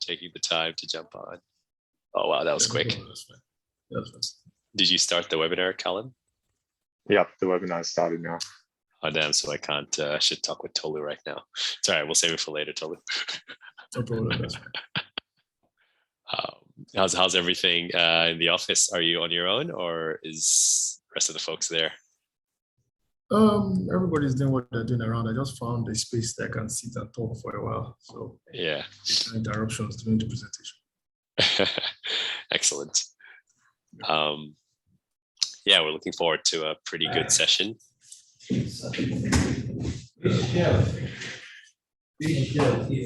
taking the time to jump on. Oh, wow, that was quick. That's fine. That's fine. Did you start the webinar, Callum? Yep, the webinar started now. Oh, damn, so I can't shit talk with Tolu right now. It's all right, we'll save it for later, Tolu. No problem. That's fine. How's everything in the office? Are you on your own, or is the rest of the folks there? Everybody's doing what they're doing around. I just found a space that I can sit and talk for a while. So yeah, interruptions during the presentation. Excellent. Yeah, we're looking forward to a pretty good session. Is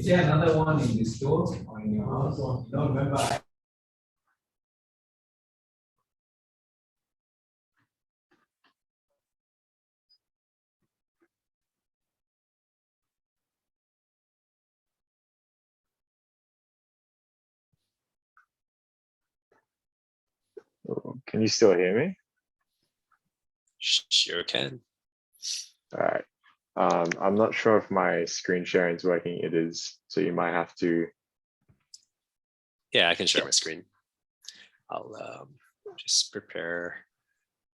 there another one in the store or in your house? No, remember. Can you still hear me? Sure can. All right. I'm not sure if my screen sharing is working. It is, so you might have to. Yeah, I can share my screen. I'll just prepare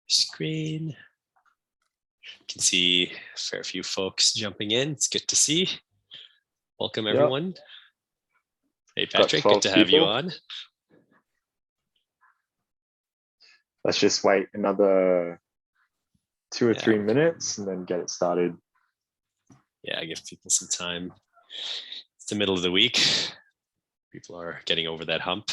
screen. You can see a fair few folks jumping in. It's good to see. Welcome, everyone. Hey, Patrick, good to have you on. Let's just wait another 2 or 3 minutes and then get it started. Yeah, give people some time. It's the middle of the week. People are getting over that hump.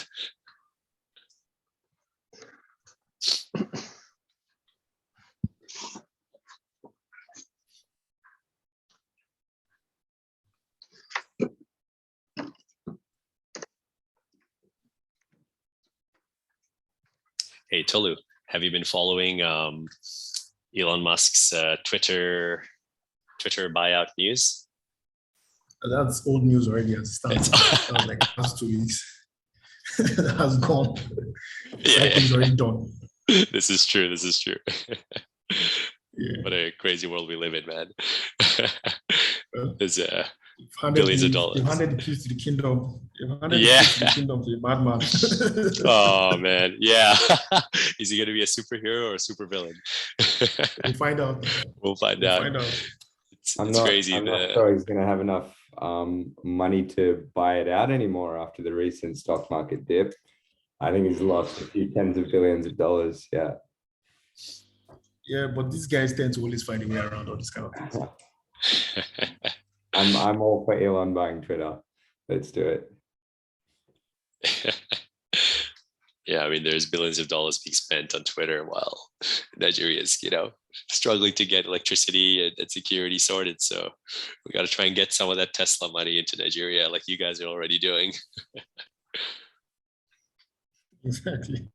Hey, Tolu, have you been following Elon Musk's Twitter buyout news? That's old news already. That was like last 2 weeks. That has gone. Yeah, It's already done. This is true. Yeah. What a crazy world we live in, man. There's billions billions of dollars. They've handed the keys to the kingdom. Yeah. The keys to the kingdom to a madman. Oh man, yeah. Is he going to be a superhero or a supervillain? We'll find out. We'll find out. It's crazy. I'm not sure he's going to have enough money to buy it out anymore after the recent stock market dip. I think he's lost a few tens of billions of dollars. Yeah. Yeah, but these guys tend to always find a way around all this kind of things. I'm all for Elon buying Twitter. Let's do it. Yeah, I mean, there's billions of dollars being spent on Twitter while Nigeria is, struggling to get electricity and security sorted. So we got to try and get some of that Tesla money into Nigeria, like you guys are already doing. Exactly.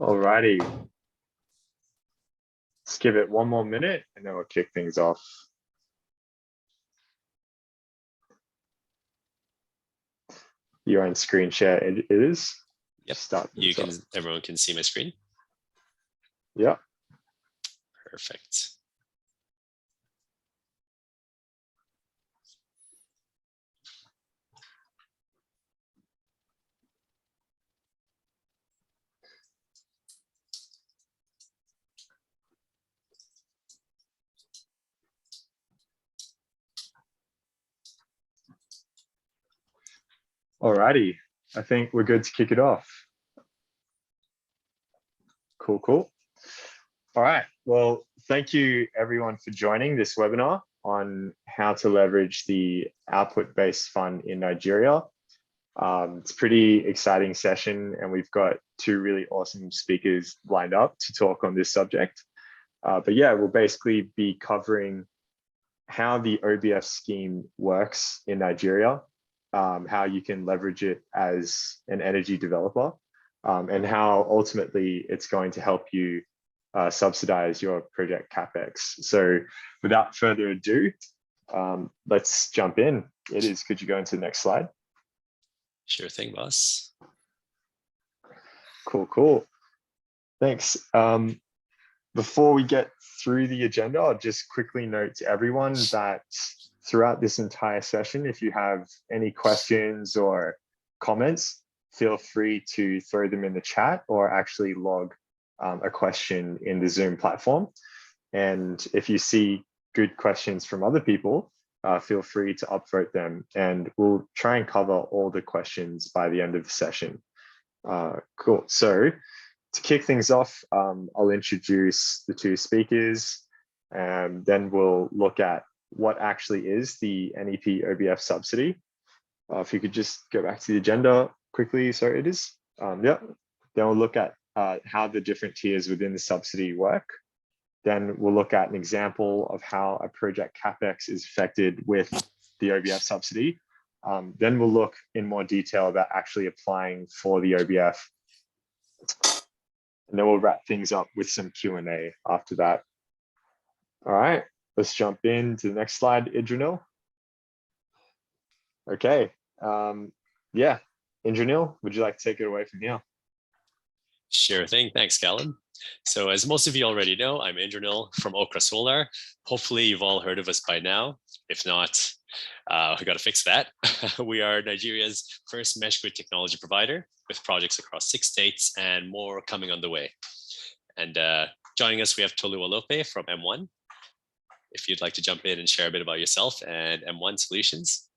Alrighty. Let's give it 1 more minute and then we'll kick things off. You're on screen share, it is. Yep. Start. Everyone can see my screen. Yeah. Perfect. Alrighty, I think we're good to kick it off. Cool. All right, well, thank you everyone for joining this webinar on how to leverage the output-based fund in Nigeria. It's a pretty exciting session and we've got 2 really awesome speakers lined up to talk on this subject. But yeah, we'll basically be covering how the OBF scheme works in Nigeria, how you can leverage it as an energy developer, and how ultimately it's going to help you subsidize your project capex. So without further ado, let's jump in. Could you go into the next slide? Sure thing, boss. Cool. Thanks. Before we get through the agenda, I'll just quickly note to everyone that throughout this entire session, if you have any questions or comments, feel free to throw them in the chat or actually log a question in the Zoom platform. And if you see good questions from other people, feel free to upvote them, and we'll try and cover all the questions by the end of the session. Cool. So to kick things off, I'll introduce the two speakers, and then we'll look at what actually is the NEP OBF subsidy. If you could just go back to the agenda quickly. So it is, yeah. Then we'll look at how the different tiers within the subsidy work. Then we'll look at an example of how a project CapEx is affected with the OBF subsidy. Then we'll look in more detail about actually applying for the OBF. And then we'll wrap things up with some Q&A after that. All right, let's jump into the next slide, Idranil. Okay, yeah, Indranil, would you like to take it away from here? Sure thing. Thanks, Callum. So as most of you already know, I'm Indranil from Okra Solar. Hopefully you've all heard of us by now. If not, we got to fix that. We are Nigeria's first mesh grid technology provider with projects across 6 states and more coming on the way. And joining us, we have Tolu Alope from M1. If you'd like to jump in and share a bit about yourself and M1 Solutions.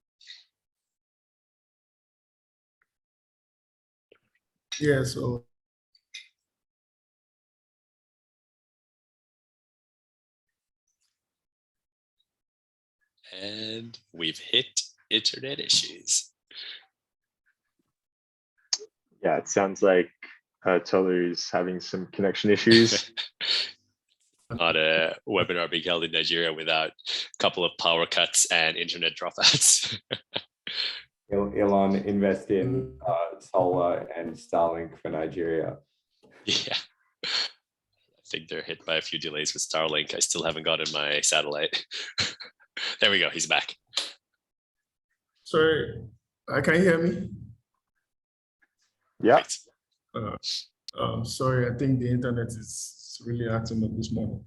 Yeah, so And we've hit internet issues. Yeah, it sounds like Tolu is having some connection issues. Not a webinar being held in Nigeria without a couple of power cuts and internet dropouts. Elon invest in solar and Starlink for Nigeria. Yeah. I think they're hit by a few delays with Starlink. I still haven't gotten my satellite. There we go. He's back. sorry, can you hear me? Yeah. Sorry, I think the internet is really acting up this morning.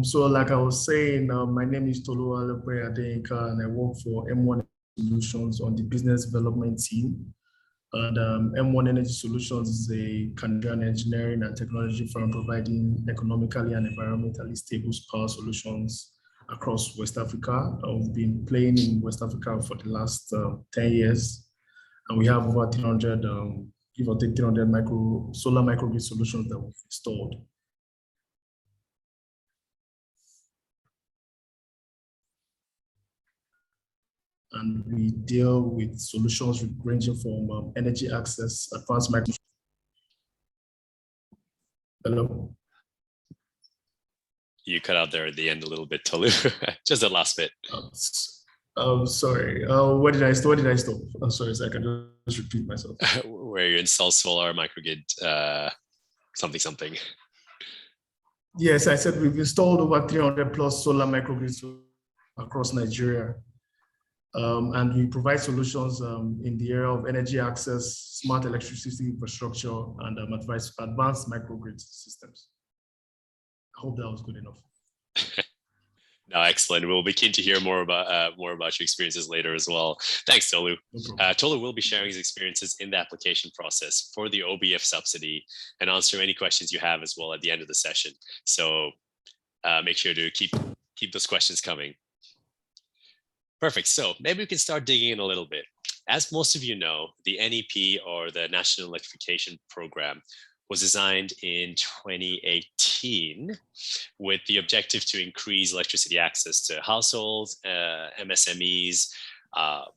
So like I was saying, my name is Tolu Alope Adeyinka, and I work for M1 Solutions on the business development team. And M1 Energy Solutions is a Canadian engineering and technology firm providing economically and environmentally stable power solutions across West Africa. We've been playing in West Africa for the last 10 years, and we have over 300, give or take 300 solar microgrid solutions that we've installed. And we deal with solutions ranging from energy access, advanced micro. Hello? You cut out there at the end a little bit, Tolu. Just the last bit. Sorry. Where did I stop? I'm sorry, so I can just repeat myself. Where you install solar microgrid, something. Yes, I said we've installed over 300 plus solar microgrids across Nigeria. And we provide solutions in the area of energy access, smart electricity infrastructure, and advanced microgrid systems. I hope that was good enough. No, excellent. We'll be keen to hear more about your experiences later as well. Thanks, Tolu. No Tolu will be sharing his experiences in the application process for the OBF subsidy and answer any questions you have as well at the end of the session. So make sure to keep those questions coming. Perfect. So maybe we can start digging in a little bit. As most of you know, the NEP, or the National Electrification Program, was designed in 2018 with the objective to increase electricity access to households, MSMEs,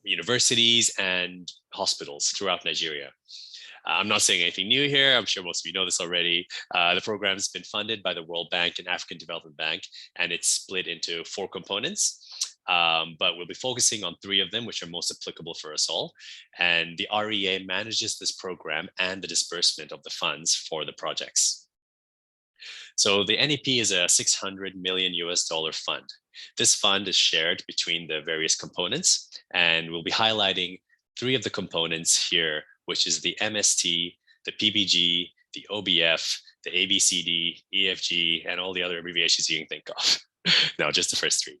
universities, and hospitals throughout Nigeria. I'm not saying anything new here. I'm sure most of you know this already. The program has been funded by the World Bank and African Development Bank, and it's split into 4 components. But we'll be focusing on 3 of them, which are most applicable for us all. And the REA manages this program and the disbursement of the funds for the projects. So the NEP is a $600 million fund. This fund is shared between the various components, and we'll be highlighting 3 of the components here, which is the MST, the PBG, the OBF, the A, B, C, D, E, F, G, and all the other abbreviations you can think of. No, just the first three.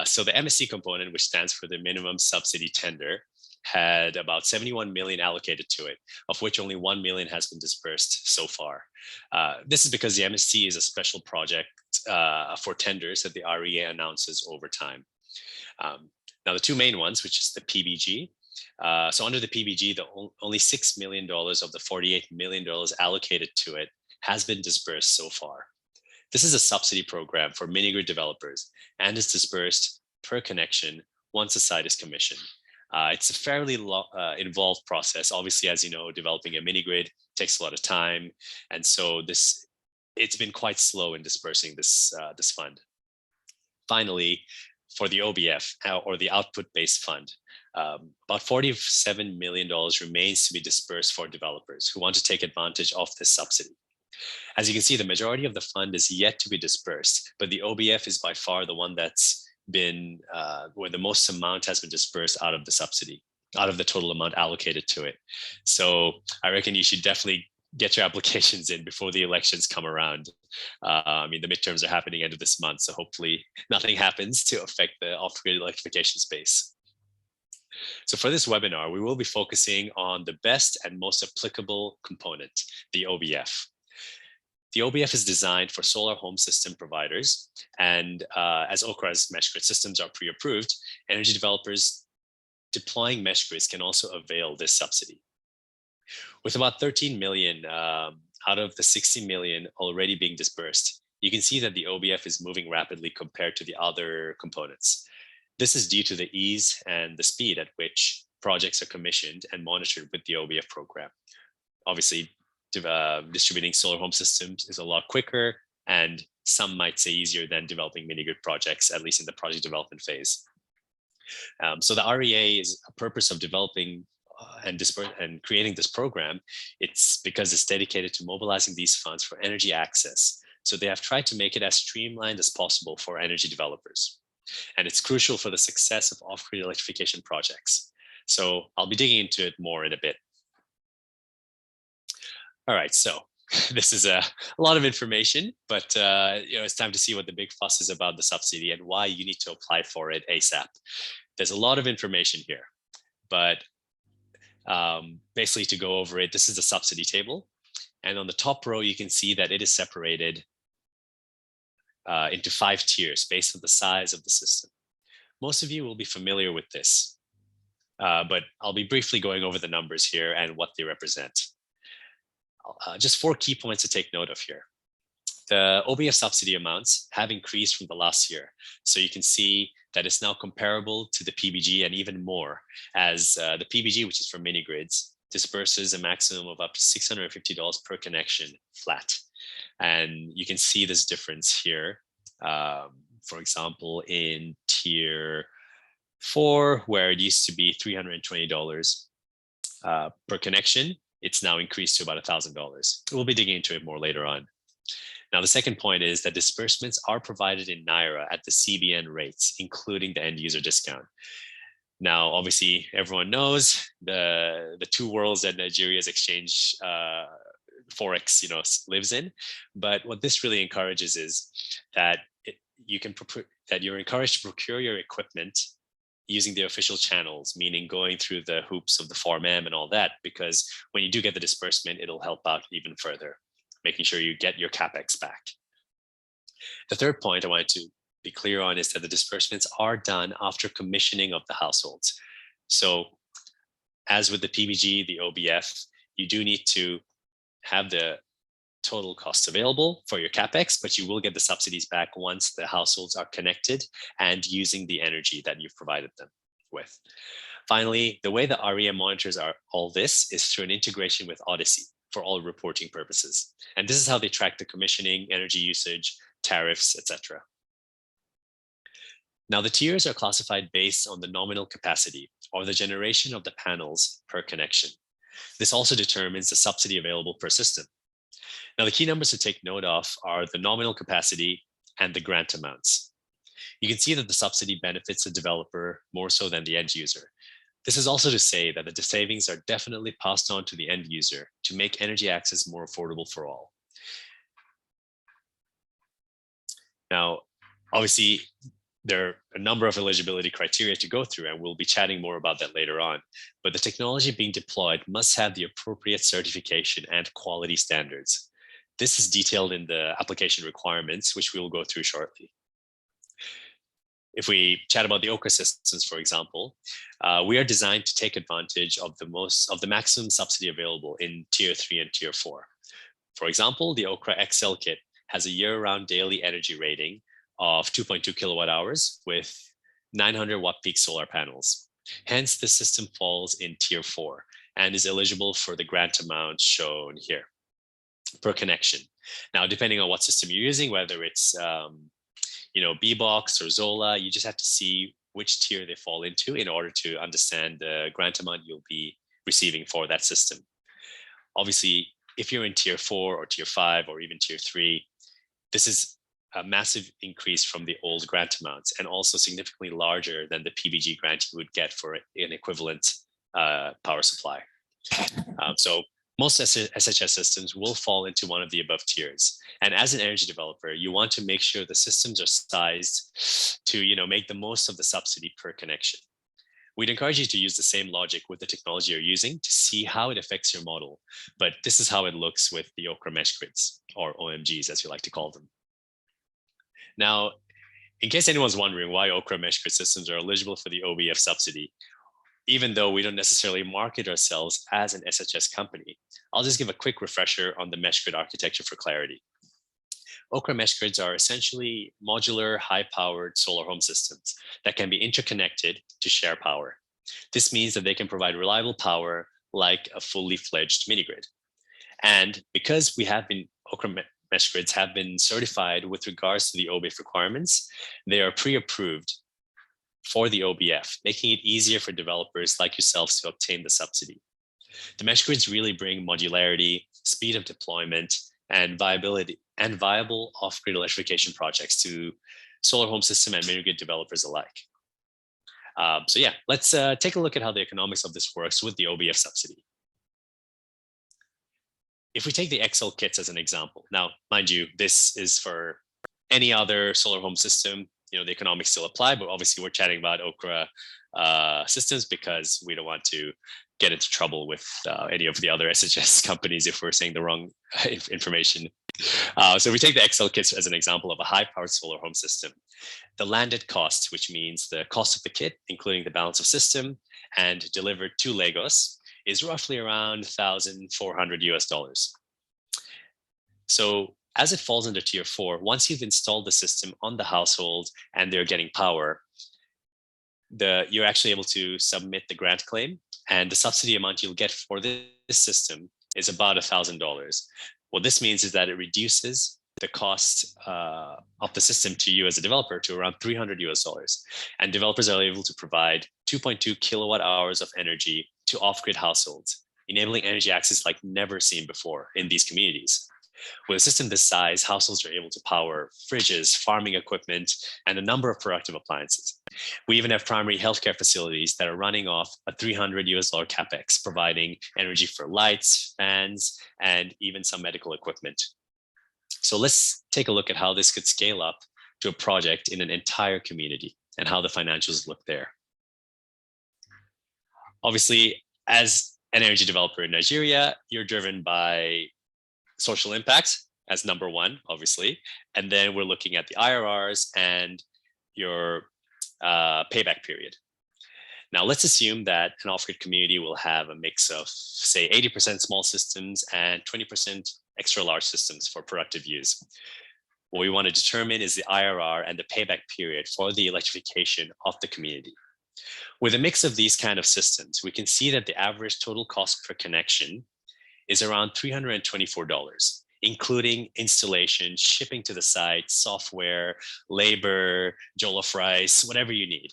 So the MSC component, which stands for the minimum subsidy tender, had about 71 million allocated to it, of which only 1 million has been dispersed so far. This is because the MSC is a special project for tenders that the REA announces over time. Now, the two main ones, which is the PBG. So under the PBG, only $6 million of the $48 million allocated to it has been dispersed so far. This is a subsidy program for mini-grid developers and is dispersed per connection once a site is commissioned. It's a fairly involved process. Obviously, as you know, developing a mini-grid takes a lot of time. And so it's been quite slow in dispersing this fund. Finally, for the OBF, or the output-based fund, about $47 million remains to be dispersed for developers who want to take advantage of this subsidy. As you can see, the majority of the fund is yet to be dispersed, but the OBF is by far the one that's been where the most amount has been dispersed out of the subsidy, out of the total amount allocated to it. So I reckon you should definitely get your applications in before the elections come around. I mean, the midterms are happening end of this month, so hopefully nothing happens to affect the off-grid electrification space. So for this webinar, we will be focusing on the best and most applicable component, the OBF. The OBF is designed for solar home system providers, and as Okra's mesh grid systems are pre-approved, energy developers deploying mesh grids can also avail this subsidy. With about 13 million out of the 60 million already being dispersed, you can see that the OBF is moving rapidly compared to the other components. This is due to the ease and the speed at which projects are commissioned and monitored with the OBF program. Obviously, distributing solar home systems is a lot quicker, and some might say easier than developing mini-grid projects, at least in the project development phase. So the REA is a purpose of developing and creating this program. It's because it's dedicated to mobilizing these funds for energy access. So they have tried to make it as streamlined as possible for energy developers. And it's crucial for the success of off-grid electrification projects. So I'll be digging into it more in a bit. All right, so this is a lot of information, but it's time to see what the big fuss is about the subsidy and why you need to apply for it ASAP. There's a lot of information here, but basically to go over it, this is the subsidy table. And on the top row, you can see that it is separated into 5 tiers based on the size of the system. Most of you will be familiar with this, but I'll be briefly going over the numbers here and what they represent. Just 4 key points to take note of here. The OBF subsidy amounts have increased from the last year. So you can see that it's now comparable to the PBG and even more, as the PBG, which is for mini grids, disperses a maximum of up to $650 per connection flat. And you can see this difference here. For example, in tier 4, where it used to be $320 per connection, it's now increased to about $1,000. We'll be digging into it more later on. Now, the second point is that disbursements are provided in Naira at the CBN rates, including the end user discount. Now, obviously, everyone knows the two worlds that Nigeria's exchange Forex lives in. But what this really encourages is that you're encouraged to procure your equipment using the official channels, meaning going through the hoops of the Form M and all that, because when you do get the disbursement, it'll help out even further, making sure you get your CapEx back. The third point I wanted to be clear on is that the disbursements are done after commissioning of the households. So as with the PBG, the OBF, you do need to have the total costs available for your CapEx, but you will get the subsidies back once the households are connected and using the energy that you've provided them with. Finally, the way the REA monitors all this is through an integration with Odyssey for all reporting purposes. And this is how they track the commissioning, energy usage, tariffs, etc. Now, the tiers are classified based on the nominal capacity or the generation of the panels per connection. This also determines the subsidy available per system. Now, the key numbers to take note of are the nominal capacity and the grant amounts. You can see that the subsidy benefits the developer more so than the end user. This is also to say that the savings are definitely passed on to the end user to make energy access more affordable for all. Now, obviously, there are a number of eligibility criteria to go through, and we'll be chatting more about that later on. But the technology being deployed must have the appropriate certification and quality standards. This is detailed in the application requirements, which we will go through shortly. If we chat about the Okra systems, for example, we are designed to take advantage of the maximum subsidy available in Tier 3 and Tier 4. For example, the Okra XL kit has a year-round daily energy rating of 2.2 kilowatt hours with 900 watt peak solar panels. Hence, the system falls in Tier 4 and is eligible for the grant amount shown here per connection. Now, depending on what system you're using, whether it's B-Box or Zola, you just have to see which tier they fall into in order to understand the grant amount you'll be receiving for that system. Obviously, if you're in Tier 4 or Tier 5 or even Tier 3, this is a massive increase from the old grant amounts and also significantly larger than the PBG grant you would get for an equivalent power supply. So most SHS systems will fall into one of the above tiers. And as an energy developer, you want to make sure the systems are sized to make the most of the subsidy per connection. We'd encourage you to use the same logic with the technology you're using to see how it affects your model. But this is how it looks with the Okra mesh grids, or OMGs, as we like to call them. Now, in case anyone's wondering why Okra mesh grid systems are eligible for the OBF subsidy, even though we don't necessarily market ourselves as an SHS company, I'll just give a quick refresher on the mesh grid architecture for clarity. Okra mesh grids are essentially modular, high-powered solar home systems that can be interconnected to share power. This means that they can provide reliable power like a fully fledged mini grid. And because Okra mesh grids have been certified with regards to the OBF requirements, they are pre-approved for the OBF, making it easier for developers like yourselves to obtain the subsidy. The mesh grids really bring modularity, speed of deployment, and viable off-grid electrification projects to solar home system and mini grid developers alike. So yeah, let's take a look at how the economics of this works with the OBF subsidy. If we take the XL kits as an example, now, mind you, this is for any other solar home system, the economics still apply, but obviously we're chatting about Okra systems because we don't want to get into trouble with any of the other SHS companies if we're saying the wrong information. So we take the XL kits as an example of a high-powered solar home system. The landed cost, which means the cost of the kit, including the balance of system and delivered to Lagos, is roughly around $1,400. So as it falls under Tier 4, once you've installed the system on the household and they're getting power, you're actually able to submit the grant claim, and the subsidy amount you'll get for this system is about $1,000. What this means is that it reduces the cost of the system to you as a developer to around $300. And developers are able to provide 2.2 kilowatt hours of energy to off-grid households, enabling energy access like never seen before in these communities. With a system this size, households are able to power fridges, farming equipment, and a number of productive appliances. We even have primary healthcare facilities that are running off a $300 capex, providing energy for lights, fans, and even some medical equipment. So let's take a look at how this could scale up to a project in an entire community and how the financials look there. Obviously, as an energy developer in Nigeria, you're driven by social impact as number one, obviously. And then we're looking at the IRRs and your payback period. Now, let's assume that an off-grid community will have a mix of, say, 80% small systems and 20% extra large systems for productive use. What we want to determine is the IRR and the payback period for the electrification of the community. With a mix of these kind of systems, we can see that the average total cost per connection is around $324, including installation, shipping to the site, software, labor, jollof rice, whatever you need.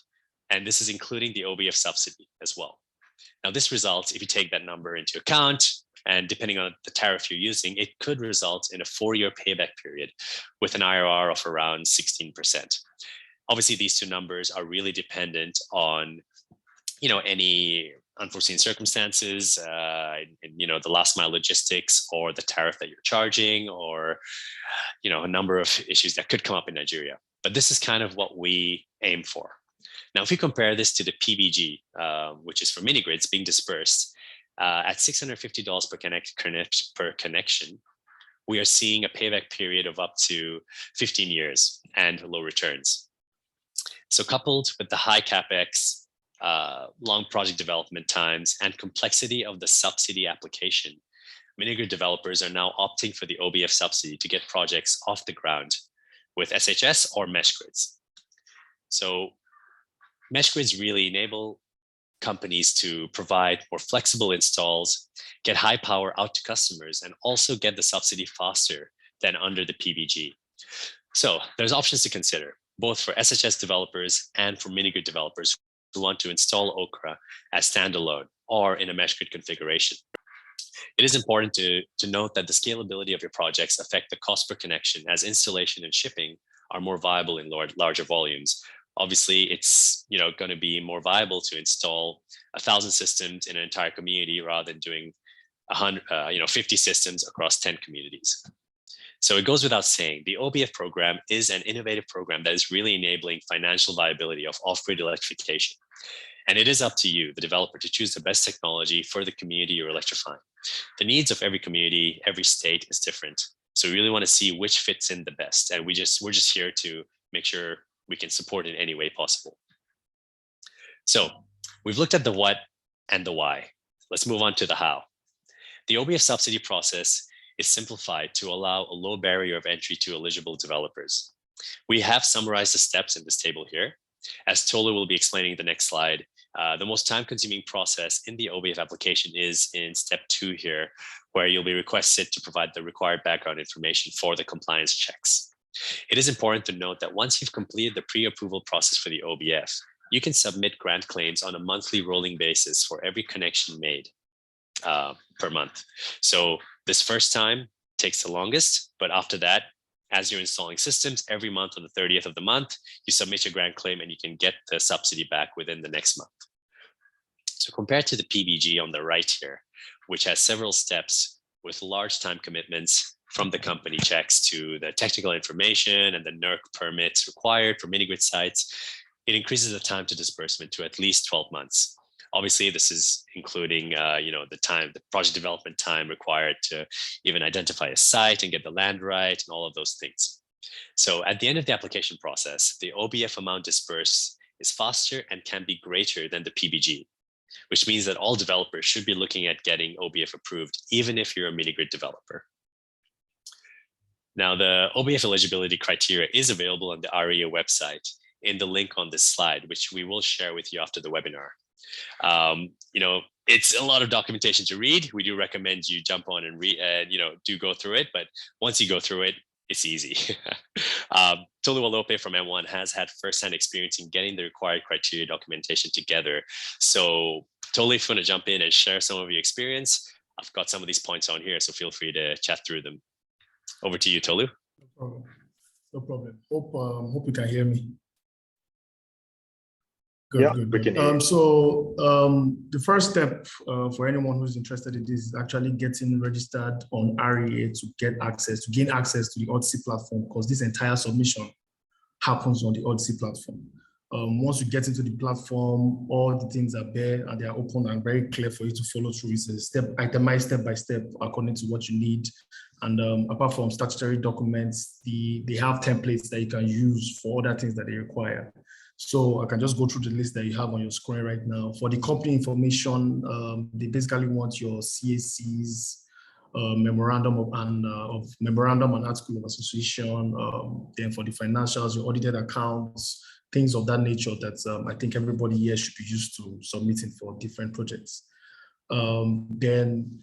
And this is including the OBF subsidy as well. Now, this results, if you take that number into account, and depending on the tariff you're using, it could result in a 4-year payback period with an IRR of around 16%. Obviously, these two numbers are really dependent on any unforeseen circumstances, the last mile logistics or the tariff that you're charging, or a number of issues that could come up in Nigeria. But this is kind of what we aim for. Now, if we compare this to the PBG, which is for mini grids being dispersed at $650 per connection, we are seeing a payback period of up to 15 years and low returns. So coupled with the high CapEx, long project development times, and complexity of the subsidy application, mini grid developers are now opting for the OBF subsidy to get projects off the ground with SHS or mesh grids. So mesh grids really enable companies to provide more flexible installs, get high power out to customers, and also get the subsidy faster than under the PBG. So there's options to consider, both for SHS developers and for mini grid developers who want to install Okra as standalone or in a mesh grid configuration. It is important to note that the scalability of your projects affect the cost per connection, as installation and shipping are more viable in larger volumes. Obviously, it's going to be more viable to install 1,000 systems in an entire community rather than doing 50 systems across 10 communities. So it goes without saying, the OBF program is an innovative program that is really enabling financial viability of off-grid electrification. And it is up to you, the developer, to choose the best technology for the community you're electrifying. The needs of every community, every state is different. So we really want to see which fits in the best. And we're just here to make sure we can support in any way possible. So we've looked at the what and the why. Let's move on to the how. The OBF subsidy process is simplified to allow a low barrier of entry to eligible developers. We have summarized the steps in this table here. As Tolu will be explaining in the next slide, the most time-consuming process in the OBF application is in step 2 here, where you'll be requested to provide the required background information for the compliance checks. It is important to note that once you've completed the pre-approval process for the OBF, you can submit grant claims on a monthly rolling basis for every connection made per month. So this first time takes the longest, but after that, as you're installing systems, every month on the 30th of the month, you submit your grant claim and you can get the subsidy back within the next month. So compared to the PBG on the right here, which has several steps with large time commitments, from the company checks to the technical information and the NERC permits required for mini grid sites, it increases the time to disbursement to at least 12 months. Obviously, this is including the project development time required to even identify a site and get the land right and all of those things. So at the end of the application process, the OBF amount dispersed is faster and can be greater than the PBG, which means that all developers should be looking at getting OBF approved, even if you're a mini grid developer. Now, the OBF eligibility criteria is available on the REA website in the link on this slide, which we will share with you after the webinar. It's a lot of documentation to read. We do recommend you jump on and read and, do go through it. But once you go through it, it's easy. Tolu Alope from M1 has had firsthand experience in getting the required criteria documentation together. So Tolu, if you want to jump in and share some of your experience, I've got some of these points on here, so feel free to chat through them. Over to you, Tolu. No problem. Hope you can hear me. Good. We can hear you. So the first step for anyone who's interested in this is actually getting registered on REA to gain access to the Odyssey platform, because this entire submission happens on the Odyssey platform. Once you get into the platform, all the things are there and they are open and very clear for you to follow through. It's a itemized step by step according to what you need. And apart from statutory documents, they have templates that you can use for other things that they require. So I can just go through the list that you have on your screen right now. For the company information, they basically want your CACs, memorandum of memorandum and article of association. Then for the financials, your audited accounts, things of that nature that I think everybody here should be used to submitting for different projects. Then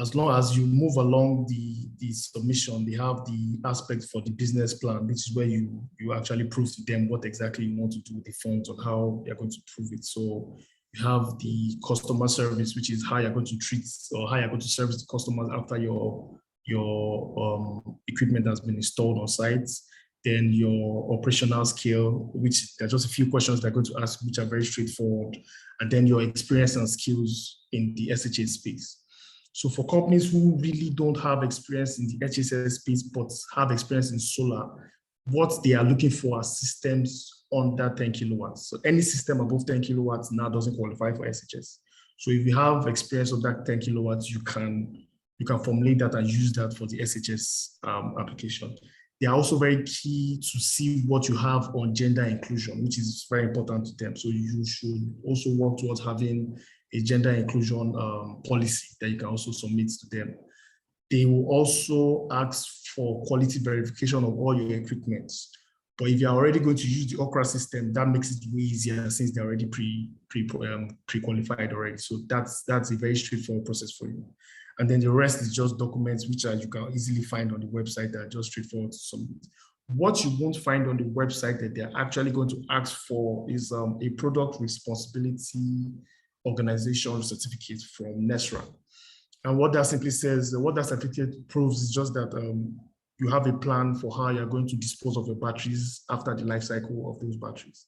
as long as you move along the submission, they have the aspect for the business plan, which is where you actually prove to them what exactly you want to do with the funds and how they're going to prove it. So you have the customer service, which is how you're going to treat or how you're going to service the customers after your equipment has been installed on sites. then your operational skill, which there are just a few questions they're going to ask, which are very straightforward, and then your experience and skills in the SHA space. So for companies who really don't have experience in the HSS space, but have experience in solar, what they are looking for are systems under 10 kilowatts. So any system above 10 kilowatts now doesn't qualify for SHS. So if you have experience of that 10 kilowatts, you can formulate that and use that for the SHS application. They are also very key to see what you have on gender inclusion, which is very important to them. So you should also work towards having a gender inclusion policy that you can also submit to them. They will also ask for quality verification of all your equipment. But if you're already going to use the Okra system, that makes it way easier since they're already pre-qualified already. So that's a very straightforward process for you. And then the rest is just documents which you can easily find on the website that are just straightforward to submit. What you won't find on the website that they're actually going to ask for is a product responsibility organization certificate from NESRA. And what that simply says, what that certificate proves is just that you have a plan for how you're going to dispose of your batteries after the life cycle of those batteries.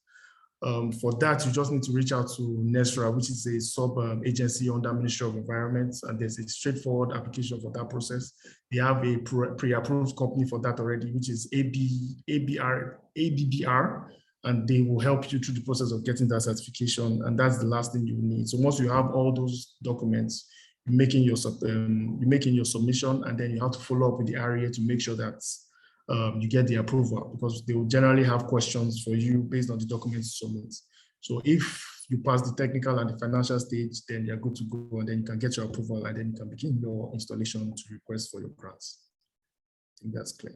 For that, you just need to reach out to NESRA, which is a sub-agency under Ministry of Environment, and there's a straightforward application for that process. They have a pre-approved company for that already, which is ABBR, and they will help you through the process of getting that certification, and that's the last thing you need. So once you have all those documents, you're making your submission, and then you have to follow up with the REA to make sure that you get the approval, because they will generally have questions for you based on the documents you submit. So if you pass the technical and the financial stage, then you're good to go, and then you can get your approval, and then you can begin your installation to request for your grants. I think that's clear.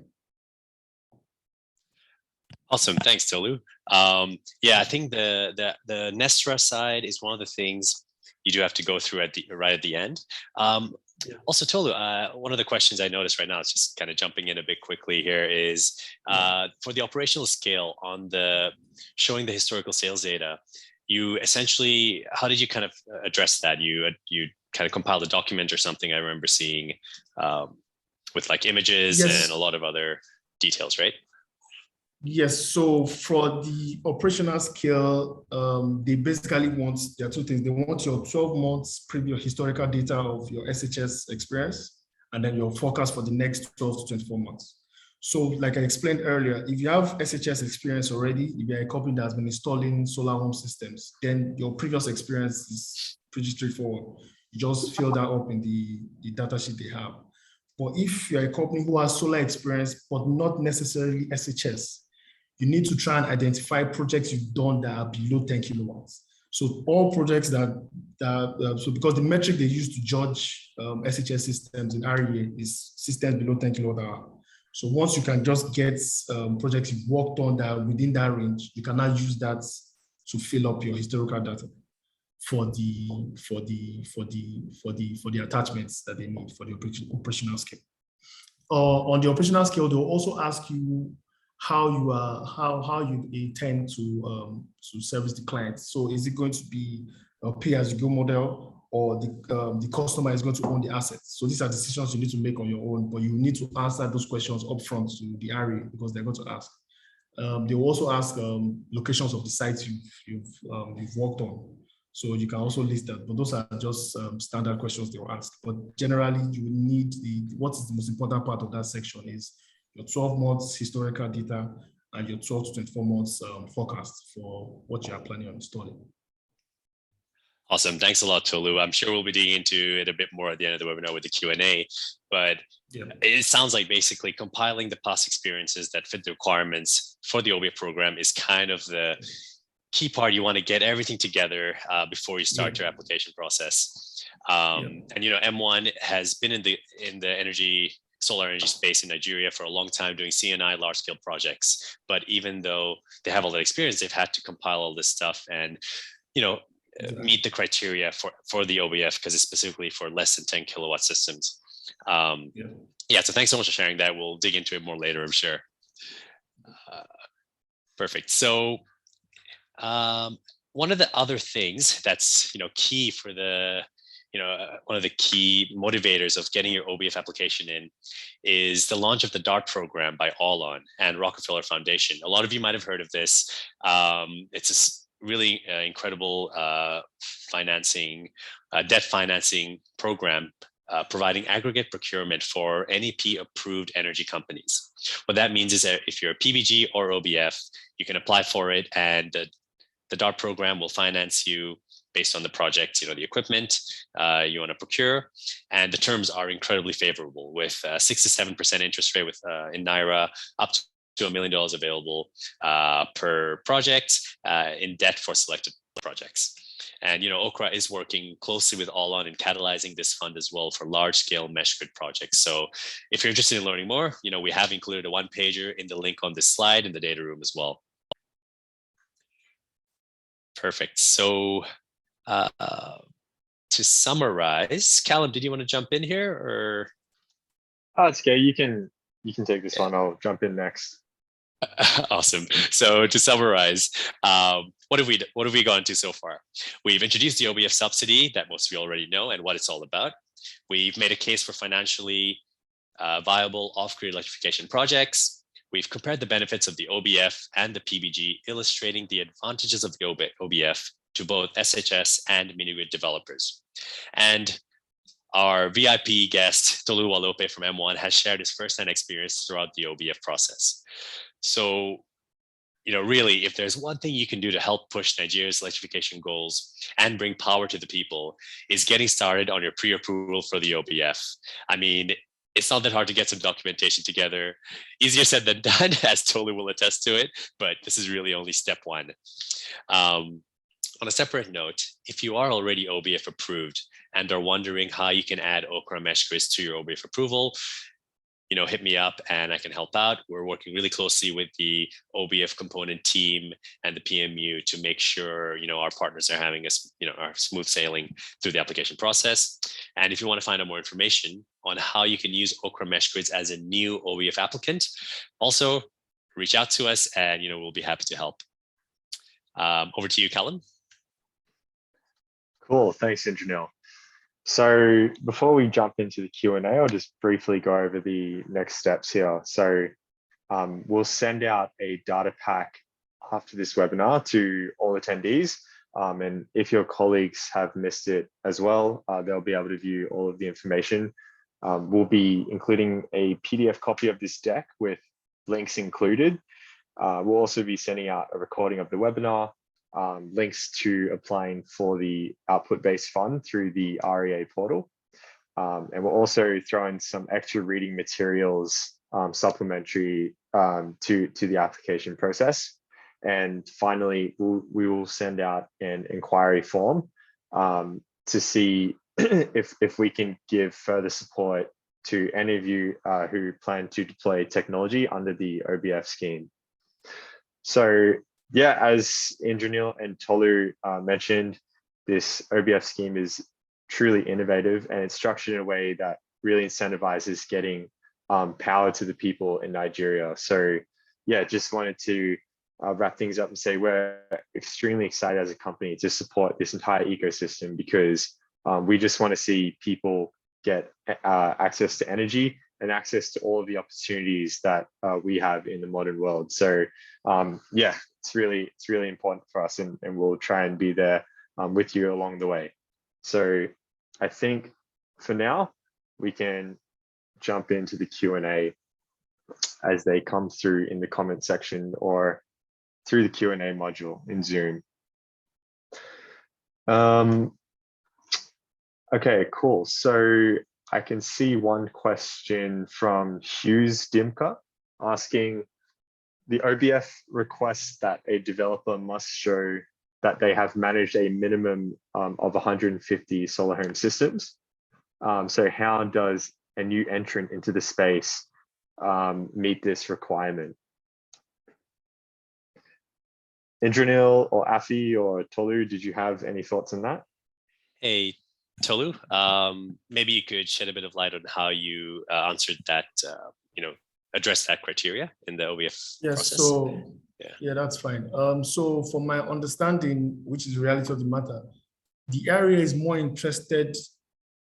Awesome, thanks, Tolu. Yeah, I think the NESRA side is one of the things you do have to go through right at the end. Also, Tolu, one of the questions I noticed right now, is just kind of jumping in a bit quickly here, is for the operational scale on the showing the historical sales data, you essentially, how did you kind of address that? You kind of compiled a document or something, I remember seeing, with like images and a lot of other details, right? Yes, so for the operational scale, they basically want, there are two things. They want your 12 months previous historical data of your SHS experience, and then your forecast for the next 12 to 24 months. So like I explained earlier, if you have SHS experience already, if you're a company that has been installing solar home systems, then your previous experience is pretty straightforward. You just fill that up in the data sheet they have. But if you're a company who has solar experience, but not necessarily SHS, you need to try and identify projects you've done that are below 10 kilowatts. So all projects so because the metric they use to judge SHS systems in REA is systems below 10 kilowatt hour. So once you can just get projects you've worked on that are within that range, you can now use that to fill up your historical data for the attachments that they need for the operational scale. On the operational scale, they'll also ask you how you intend to service the client. So is it going to be a pay-as-you-go model, or the customer is going to own the assets? So these are decisions you need to make on your own, but you need to answer those questions upfront to the RE, because they're going to ask. They will also ask locations of the sites you've worked on. So you can also list that, but those are just standard questions they will ask. But generally, you need what is the most important part of that section is your 12 months historical data and your 12 to 24 months forecast for what you are planning on installing. Awesome, thanks a lot, Tolu. I'm sure we'll be digging into it a bit more at the end of the webinar with the Q&A, but it sounds like basically compiling the past experiences that fit the requirements for the OBF program is kind of the key part. You want to get everything together before you start your application process. And you know, M1 has been in the solar energy space in Nigeria for a long time, doing CNI large scale projects. But even though they have all that experience, they've had to compile all this stuff and, you know, meet the criteria for the OBF, because it's specifically for less than 10 kilowatt systems. So thanks so much for sharing that. We'll dig into it more later, I'm sure. Perfect. So one of the other things that's, you know, key for the one of the key motivators of getting your OBF application in is the launch of the DART program by Allon and Rockefeller Foundation. A lot of you might have heard of this. It's a really incredible financing, debt financing program providing aggregate procurement for NEP approved energy companies. What that means is that if you're a PBG or OBF, you can apply for it, and the DART program will finance you based on the project, the equipment you want to procure, and the terms are incredibly favorable with 6 to 7% interest rate with in Naira, up to $1 million available per project in debt for selected projects. And Okra is working closely with Allon in catalyzing this fund as well for large-scale mesh grid projects. So if you're interested in learning more, we have included a one-pager in the link on this slide in the data room as well. Perfect. So to summarize, Callum, did you want to jump in here, or? Oh, it's okay. You can take this one. I'll jump in next. Awesome. So to summarize, what have we gone to so far? We've introduced the OBF subsidy that most of you already know and what it's all about. We've made a case for financially viable off-grid electrification projects. We've compared the benefits of the OBF and the PBG, illustrating the advantages of the OBF to both SHS and mini-grid developers. And our VIP guest, Tolu Walope from M1, has shared his firsthand experience throughout the OBF process. So, really, if there's one thing you can do to help push Nigeria's electrification goals and bring power to the people, is getting started on your pre-approval for the OBF. I mean, it's not that hard to get some documentation together. Easier said than done, as Tolu will attest to it, but this is really only step one. On a separate note, if you are already OBF approved and are wondering how you can add Okra mesh grids to your OBF approval, hit me up and I can help out. We're working really closely with the OBF component team and the PMU to make sure, our partners are having are smooth sailing through the application process. And if you want to find out more information on how you can use Okra mesh grids as a new OBF applicant, also reach out to us and, we'll be happy to help. Over to you, Callum. Cool. Thanks, Indranil. So before we jump into the Q&A, I'll just briefly go over the next steps here. So we'll send out a data pack after this webinar to all attendees. And if your colleagues have missed it as well, they'll be able to view all of the information. We'll be including a PDF copy of this deck with links included. We'll also be sending out a recording of the webinar, links to applying for the output-based fund through the REA portal. And we'll also throw in some extra reading materials supplementary to the application process. And finally, we will send out an inquiry form to see if we can give further support to any of you who plan to deploy technology under the OBF scheme. So yeah, as Indranil and Tolu mentioned, this OBF scheme is truly innovative, and it's structured in a way that really incentivizes getting power to the people in Nigeria. So yeah, just wanted to wrap things up and say we're extremely excited as a company to support this entire ecosystem, because we just want to see people get access to energy and access to all of the opportunities that we have in the modern world. So yeah, it's really important for us, and we'll try and be there with you along the way. So I think for now, we can jump into the Q&A as they come through in the comment section or through the Q&A module in Zoom. Okay, cool. So I can see one question from Hughes Dimka asking, the OBF requests that a developer must show that they have managed a minimum of 150 solar home systems. So how does a new entrant into the space meet this requirement? Indranil or Afi or Tolu, did you have any thoughts on that? Hey, Tolu, maybe you could shed a bit of light on how you answered that, address that criteria in the OBF process. So yeah, that's fine. So from my understanding, which is the reality of the matter, the area is more interested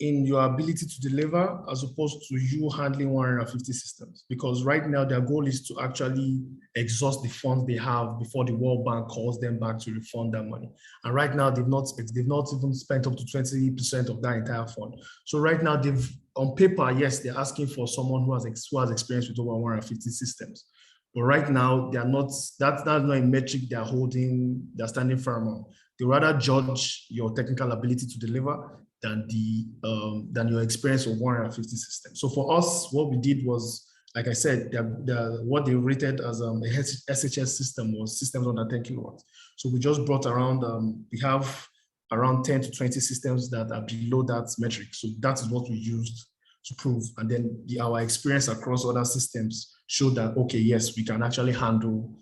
in your ability to deliver as opposed to you handling 150 systems. Because right now their goal is to actually exhaust the funds they have before the World Bank calls them back to refund that money. And right now they've not even spent up to 20% of that entire fund. So right now they've, on paper, yes, they're asking for someone who has experience with over 150 systems. But right now, they are not, that's not a metric they're standing firm on. They rather judge your technical ability to deliver than your experience of 150 systems. So for us, what we did was, like I said, what they rated as a SHS system was systems under 10 kilowatts. So we just brought around, we have around 10 to 20 systems that are below that metric. So that is what we used to prove. And then our experience across other systems showed that, okay, yes, we can actually handle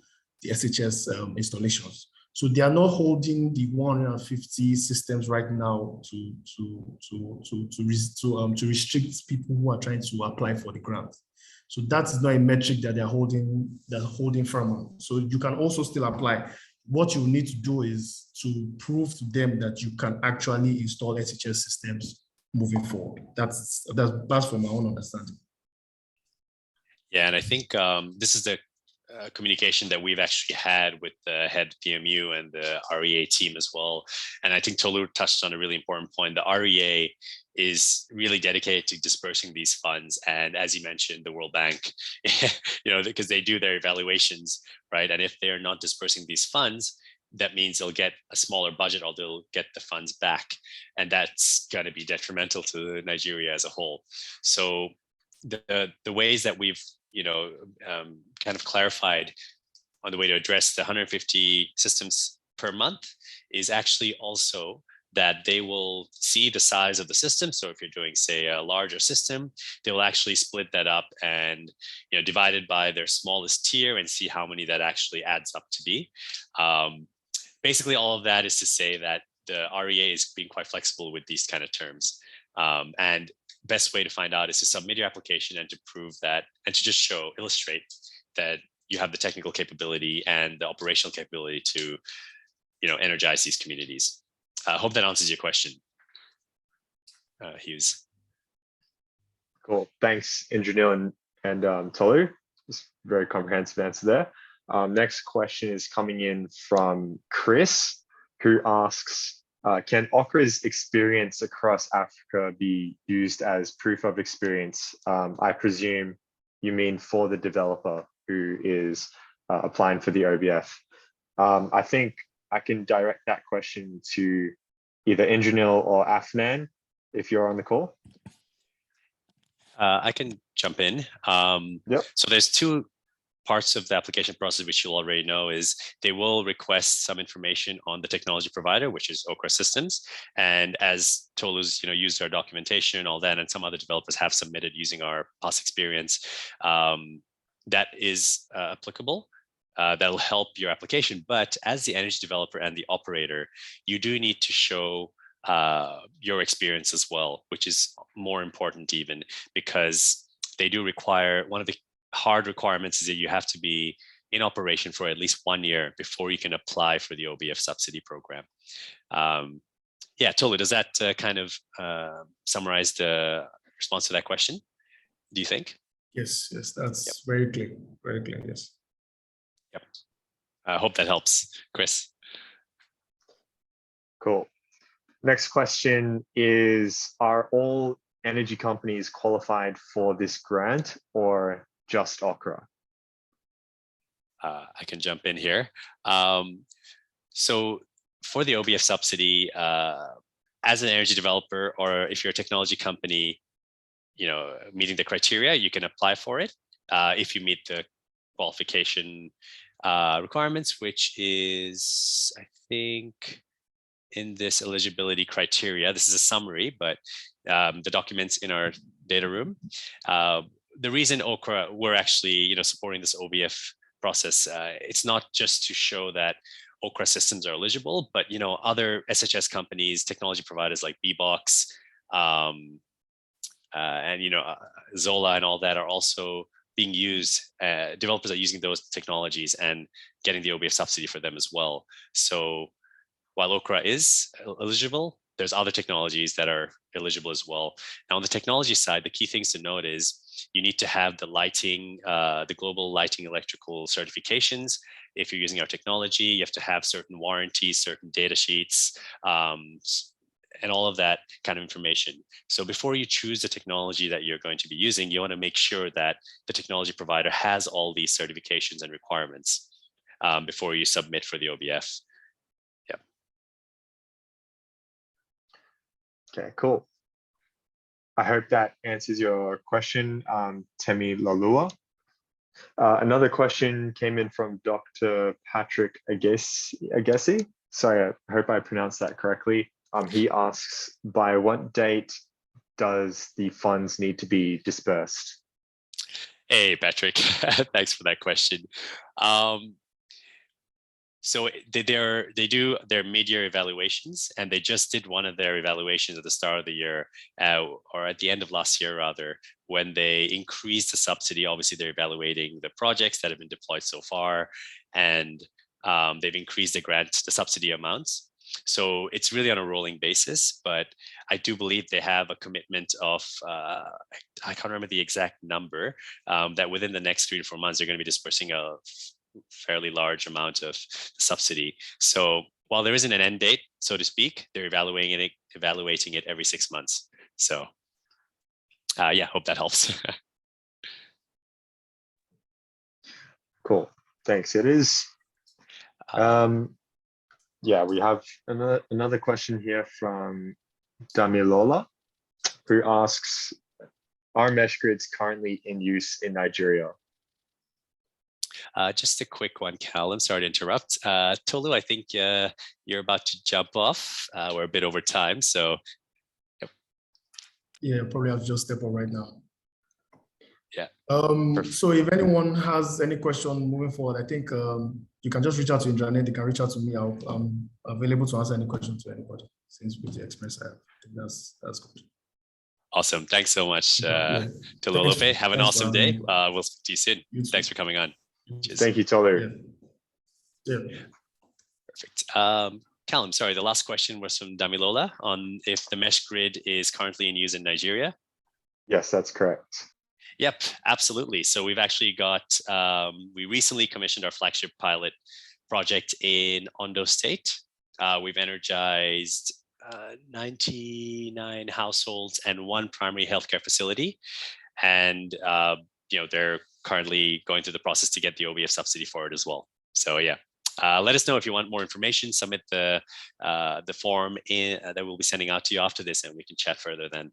the SHS installations. So they are not holding the 150 systems right now to restrict people who are trying to apply for the grant. So that is not a metric that they're holding firm on. So you can also still apply. What you need to do is to prove to them that you can actually install SHS systems moving forward. That's from my own understanding. Yeah, and I think this is the communication that we've actually had with the head PMU and the REA team as well. And I think Tolu touched on a really important point. The REA is really dedicated to dispersing these funds. And as you mentioned, the World Bank, because they do their evaluations, right? And if they're not dispersing these funds, that means they'll get a smaller budget or they'll get the funds back. And that's going to be detrimental to Nigeria as a whole. So the ways that we've kind of clarified on the way to address the 150 systems per month is actually also that they will see the size of the system. So if you're doing, say, a larger system, they will actually split that up and divide it by their smallest tier and see how many that actually adds up to be. Basically, all of that is to say that the REA is being quite flexible with these kind of terms. And best way to find out is to submit your application and to prove that, and to just illustrate that you have the technical capability and the operational capability to, energize these communities. I hope that answers your question, Hughes. Cool. Thanks, Indranil and Tolu. Just very comprehensive answer there. Next question is coming in from Chris, who asks, can Okra's experience across Africa be used as proof of experience? I presume you mean for the developer who is applying for the OBF. I think I can direct that question to either Indranil or Afnan, if you're on the call. I can jump in. Yep. So there's two parts of the application process, which you'll already know, is they will request some information on the technology provider, which is Okra Systems. And as Tolu's, used our documentation and all that, and some other developers have submitted using our past experience, that is applicable. That'll help your application. But as the energy developer and the operator, you do need to show your experience as well, which is more important even, because they do require, one of the hard requirements is that you have to be in operation for at least 1 year before you can apply for the OBF subsidy program. Yeah, Tolu, does that kind of summarize the response to that question, do you think? Yes, that's very clear, yes. Yep. I hope that helps, Chris. Cool. Next question is, are all energy companies qualified for this grant or just Okra? I can jump in here. So for the OBF subsidy, as an energy developer, or if you're a technology company, meeting the criteria, you can apply for it if you meet the qualification requirements, which is, I think, in this eligibility criteria. This is a summary, but the documents in our data room. The reason Okra, we're actually supporting this OBF process, it's not just to show that Okra systems are eligible, but other SHS companies, technology providers like Bbox, and Zola and all that are also being used. Developers are using those technologies and getting the OBF subsidy for them as well. So while Okra is eligible, there's other technologies that are eligible as well. Now on the technology side, the key things to note is you need to have the lighting, the global lighting electrical certifications. If you're using our technology, you have to have certain warranties, certain data sheets, and all of that kind of information. So before you choose the technology that you're going to be using, you want to make sure that the technology provider has all these certifications and requirements before you submit for the OBF. Yeah. Okay, cool. I hope that answers your question, Temi Lalua. Another question came in from Dr. Patrick Agassi. Sorry, I hope I pronounced that correctly. He asks, by what date does the funds need to be dispersed? Hey, Patrick, thanks for that question. So they do their mid-year evaluations, and they just did one of their evaluations at the start of the year, or at the end of last year rather, when they increased the subsidy. Obviously, they're evaluating the projects that have been deployed so far, and they've increased the subsidy amounts. So it's really on a rolling basis, but I do believe they have a commitment of, I can't remember the exact number, that within the next 3 to 4 months, they're going to be dispersing a fairly large amount of subsidy. So while there isn't an end date, so to speak, they're evaluating it every 6 months. So yeah, hope that helps. Cool, thanks. It is. Yeah, we have another question here from Damilola, who asks, are mesh grids currently in use in Nigeria? Just a quick one, Cal. I'm sorry to interrupt. Tolu, I think you're about to jump off. We're a bit over time, so. Yep. Yeah, probably have to just step up right now. Yeah. So if anyone has any question moving forward, I think you can just reach out to Intranet. You can reach out to me. I'm available to answer any question to anybody. Since with the experience I have, I think that's good. Awesome. Thanks so much, Yeah. Tolu Lope. Have an awesome day. Me. We'll speak to you soon. Thanks for coming on. Cheers. Thank you, Tolu. Yeah. Perfect. Callum, sorry, the last question was from Damilola on if the mesh grid is currently in use in Nigeria. Yes, that's correct. Yep, absolutely. So we've actually got, we recently commissioned our flagship pilot project in Ondo State. We've energized 99 households and 1 primary healthcare facility. And they're currently going through the process to get the OBF subsidy for it as well. So yeah, let us know if you want more information. Submit the form that we'll be sending out to you after this, and we can chat further then.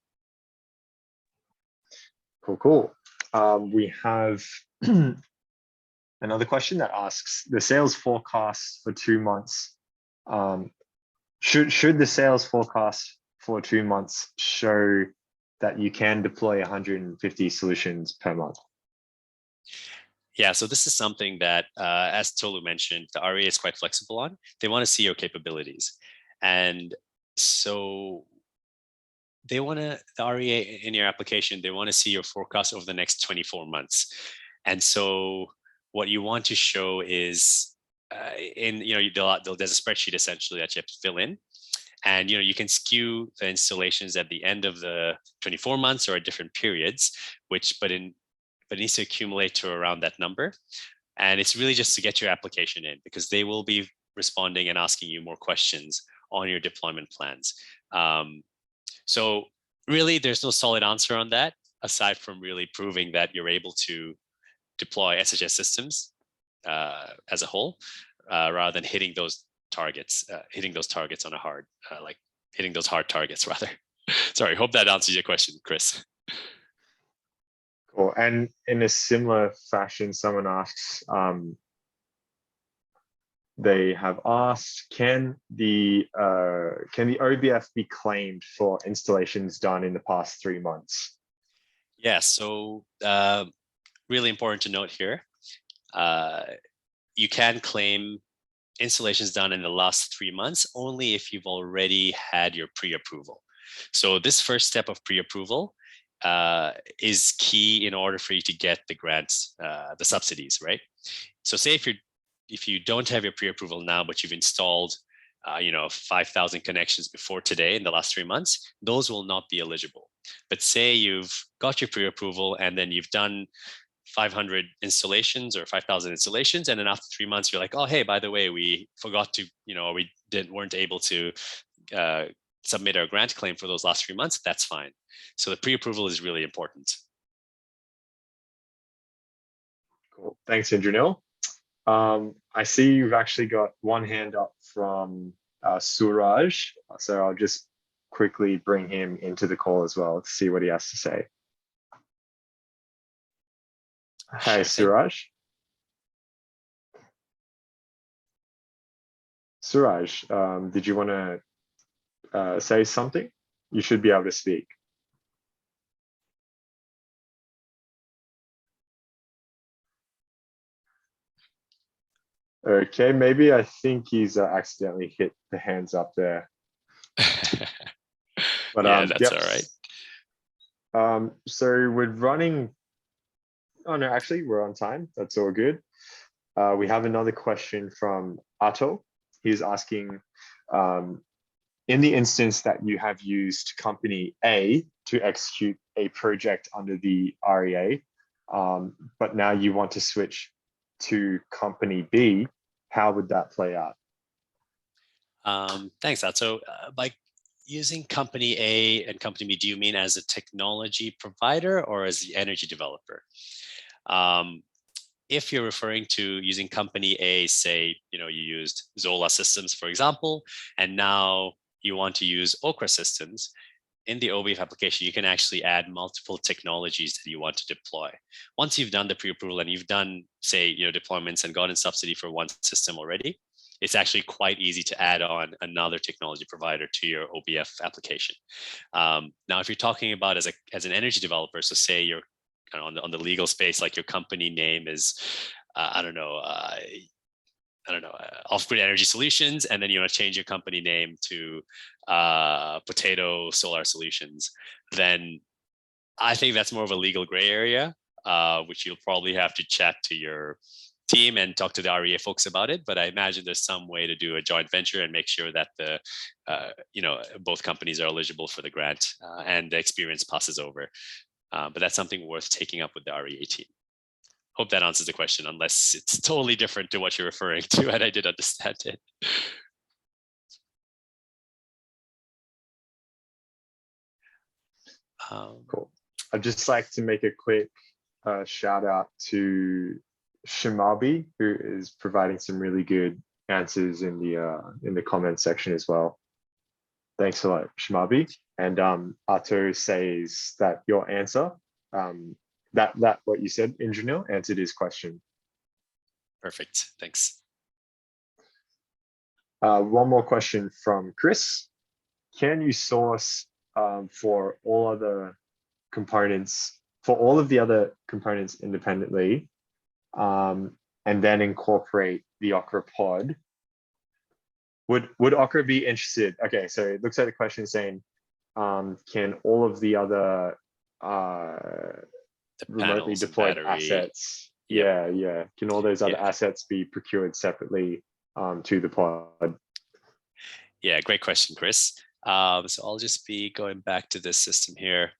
Cool. We have another question that asks, the sales forecast for 2 months. Should the sales forecast for 2 months show that you can deploy 150 solutions per month? Yeah, so this is something that, as Tolu mentioned, the REA is quite flexible on. They want to see your capabilities. And so they want to, the REA in your application, they want to see your forecast over the next 24 months. And so what you want to show is, there's a spreadsheet essentially that you have to fill in. And you can skew the installations at the end of the 24 months or at different periods, but it needs to accumulate to around that number. And it's really just to get your application in, because they will be responding and asking you more questions on your deployment plans. So really, there's no solid answer on that, aside from really proving that you're able to deploy SHS systems as a whole, rather than hitting those targets on a hard, hitting those hard targets rather. Sorry, hope that answers your question, Chris. Cool. And in a similar fashion, someone asks, they have asked, can the OBF be claimed for installations done in the past 3 months? Yeah, so really important to note here, you can claim installations done in the last 3 months only if you've already had your pre-approval. So this first step of pre-approval is key in order for you to get the grants, the subsidies, right? So say if you don't have your pre-approval now, but you've installed 5,000 connections before today in the last 3 months, those will not be eligible. But say you've got your pre-approval and then you've done 500 installations or 5,000 installations, and then after 3 months, you're like, oh, hey, by the way, we forgot to, weren't able to submit our grant claim for those last 3 months. That's fine. So the pre-approval is really important. Cool. Thanks, Indranil. I see you've actually got one hand up from Suraj, so I'll just quickly bring him into the call as well to see what he has to say. Hey, Suraj. Suraj, did you want to say something? You should be able to speak. Okay, maybe I think he's accidentally hit the hands up there. But yeah, that's all right. So we're running. Oh no, actually we're on time. That's all good. We have another question from Ato. He's asking, in the instance that you have used company A to execute a project under the REA, but now you want to switch to company B, how would that play out? Thanks, Ato. By using company A and company B, do you mean as a technology provider or as the energy developer? If you're referring to using company A, say, you used Zola systems, for example, and now you want to use Okra systems, in the OBF application, you can actually add multiple technologies that you want to deploy. Once you've done the pre-approval and you've done, say, deployments and gotten subsidy for one system already, it's actually quite easy to add on another technology provider to your OBF application. Now, if you're talking about as an energy developer, so say you're on the legal space, like your company name is, Off-Grid Energy Solutions, and then you want to change your company name to Potato Solar Solutions, then I think that's more of a legal gray area, which you'll probably have to chat to your team and talk to the REA folks about it. But I imagine there's some way to do a joint venture and make sure that both companies are eligible for the grant and the experience passes over. But that's something worth taking up with the REA team. Hope that answers the question, unless it's totally different to what you're referring to, and I did understand it. Cool. I'd just like to make a quick shout out to Shimabi, who is providing some really good answers in the comment section as well. Thanks a lot, Shimabi. And Ato says that your answer, that what you said, Indranil, answered his question. Perfect. Thanks. One more question from Chris. Can you source for all of the other components independently, and then incorporate the Okra pod? Would Okra be interested? Okay, so it looks like the question is saying, can all of the other remotely deployed assets, can all those other assets be procured separately to the pod? Yeah, great question, Chris. So I'll just be going back to this system here.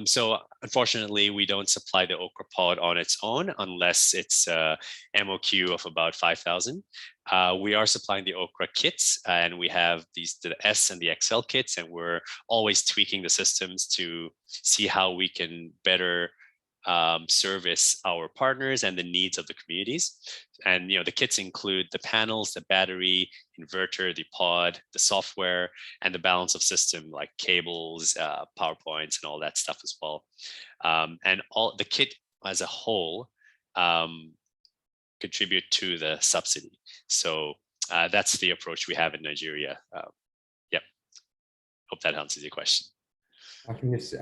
So unfortunately, we don't supply the Okra pod on its own unless it's a MOQ of about 5,000. We are supplying the Okra kits, and we have the S and the XL kits, and we're always tweaking the systems to see how we can better service our partners and the needs of the communities. And the kits include the panels, the battery, inverter, the pod, the software, and the balance of system like cables, PowerPoints, and all that stuff as well. And all the kit as a whole contribute to the subsidy. So that's the approach we have in Nigeria. Yep. Hope that answers your question. I can just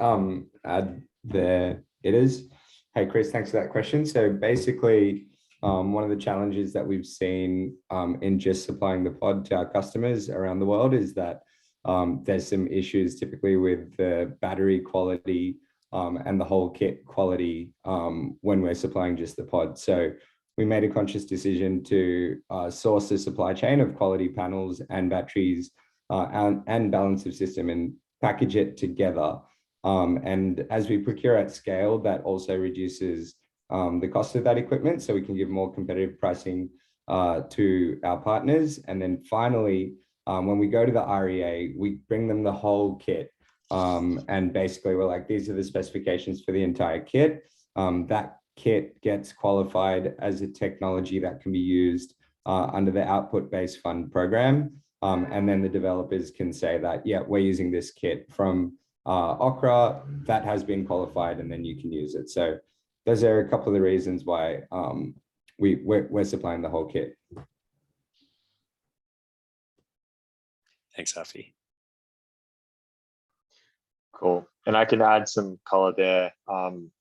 add there. It is. Hey, Chris, thanks for that question. So basically, one of the challenges that we've seen in just supplying the pod to our customers around the world is that there's some issues typically with the battery quality and the whole kit quality when we're supplying just the pod. So we made a conscious decision to source a supply chain of quality panels and batteries and balance of system and package it together. And as we procure at scale, that also reduces the cost of that equipment, so we can give more competitive pricing to our partners. And then finally, when we go to the REA, we bring them the whole kit. And basically we're like, these are the specifications for the entire kit. That kit gets qualified as a technology that can be used under the output-based fund program. And then the developers can say that, yeah, we're using this kit from Okra, that has been qualified, and then you can use it. So those are a couple of the reasons why we're supplying the whole kit. Thanks, Afi. Cool. And I can add some color there.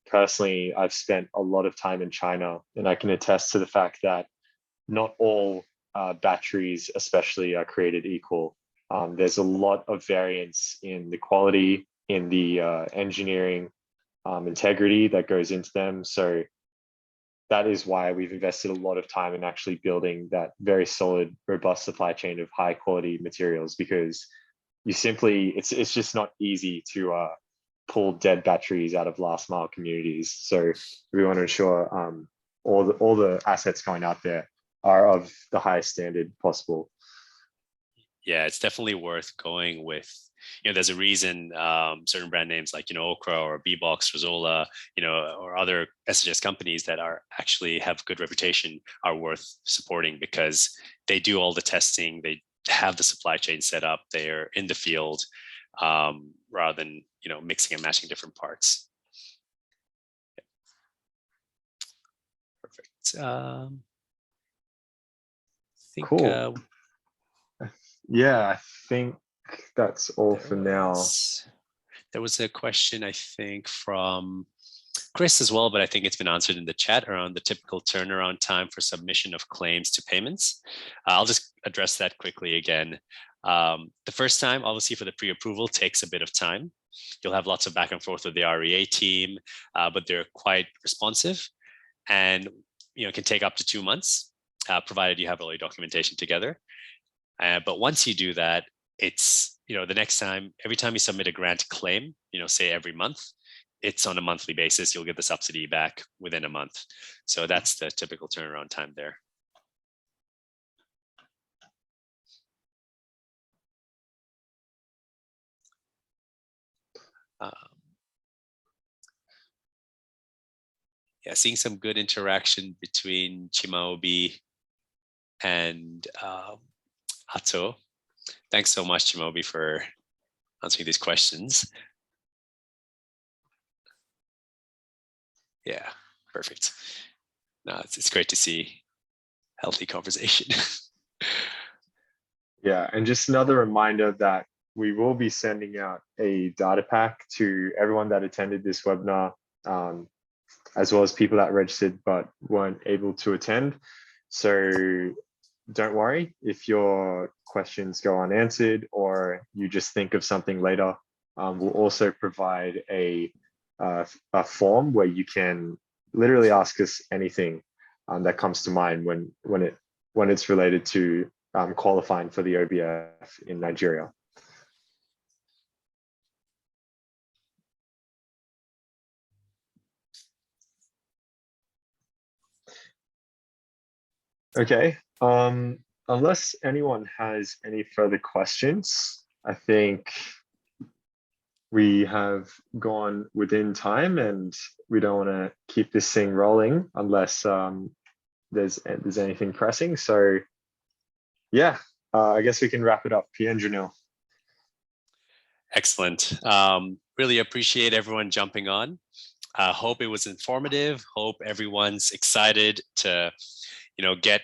Personally, I've spent a lot of time in China, and I can attest to the fact that not all batteries especially are created equal. There's a lot of variance in the quality, in the engineering integrity that goes into them. So that is why we've invested a lot of time in actually building that very solid, robust supply chain of high quality materials, because you simply, it's just not easy to pull dead batteries out of last mile communities. So we want to ensure all the assets going out there are of the highest standard possible. Yeah, it's definitely worth going with, there's a reason certain brand names like, Okra or B-Box, Rozola, or other SHS companies that are actually have good reputation are worth supporting, because they do all the testing, they have the supply chain set up, they're in the field, rather than, mixing and matching different parts. Perfect. Cool. Yeah, I think that's all for now. There was a question, I think, from Chris as well, but I think it's been answered in the chat around the typical turnaround time for submission of claims to payments. I'll just address that quickly again. The first time, obviously, for the pre-approval takes a bit of time. You'll have lots of back and forth with the REA team, but they're quite responsive, and it can take up to 2 months, provided you have all your documentation together. But once you do that, it's, the next time, every time you submit a grant claim, say every month, it's on a monthly basis, you'll get the subsidy back within a month. So that's the typical turnaround time there. Yeah, seeing some good interaction between Chimaobi and Ato. Thanks so much, Chimaobi, for answering these questions. Yeah, perfect. No, it's great to see healthy conversation. Yeah, and just another reminder that we will be sending out a data pack to everyone that attended this webinar, as well as people that registered but weren't able to attend. So don't worry if your questions go unanswered or you just think of something later. We'll also provide a form where you can literally ask us anything that comes to mind when it's related to qualifying for the OBF in Nigeria. Okay, unless anyone has any further questions, I think we have gone within time and we don't want to keep this thing rolling unless there's anything pressing. So yeah, I guess we can wrap it up. Pienjanil. Excellent. Really appreciate everyone jumping on. Hope it was informative. Hope everyone's excited to get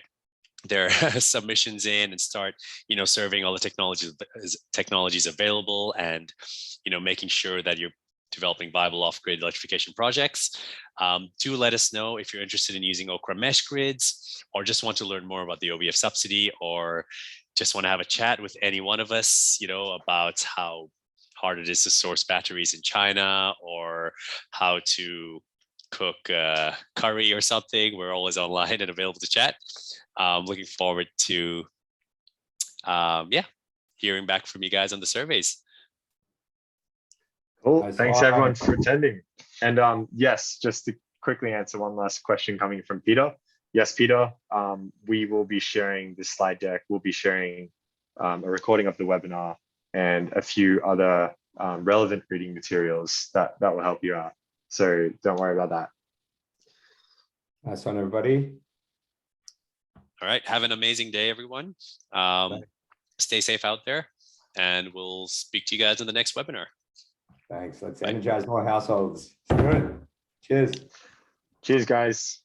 their submissions in and start serving all the technologies available, and making sure that you're developing viable off-grid electrification projects. Do let us know if you're interested in using Okra mesh grids, or just want to learn more about the OBF subsidy, or just want to have a chat with any one of us about how hard it is to source batteries in China, or how to cook curry or something, we're always online and available to chat. Looking forward to hearing back from you guys on the surveys. Cool. Nice Thanks one. everyone for attending. And yes, just to quickly answer one last question coming from Peter. Yes, Peter, we will be sharing the slide deck. We'll be sharing a recording of the webinar and a few other relevant reading materials that will help you out. So don't worry about that. Nice one, everybody. All right. Have an amazing day, everyone. Stay safe out there, and we'll speak to you guys in the next webinar. Thanks. Let's Bye. energize more households. Cheers. Cheers, guys.